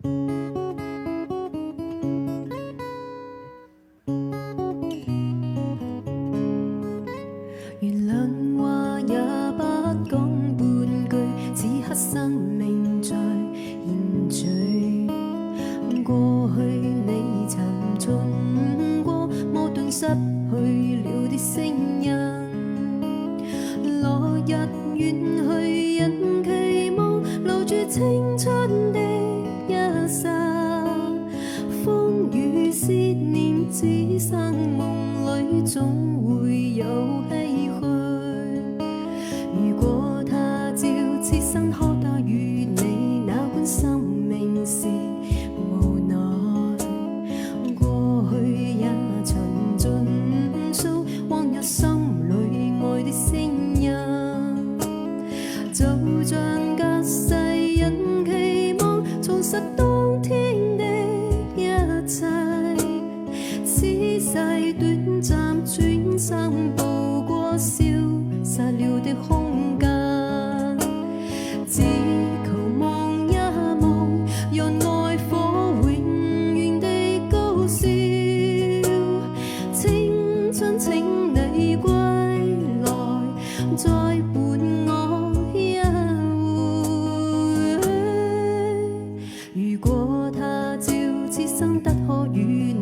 原諒話也不講半句，此刻生命在延續。過去你曾盡過，摩頓失去了的聲音。落日遠去，人期望留住青春的一剎。風雨思念，只生夢裏總會有唏噓。如果他朝此生可得與你，哪管生命是無奈。過去也曾盡訴往日心裏愛的聲音，就像隔世人期望重拾當天的一切。此世短暫，轉身步過消失了的空間。只求望一望，讓愛火永遠地高燒。青春請你歸來，再伴我一回。如果他朝此生得可與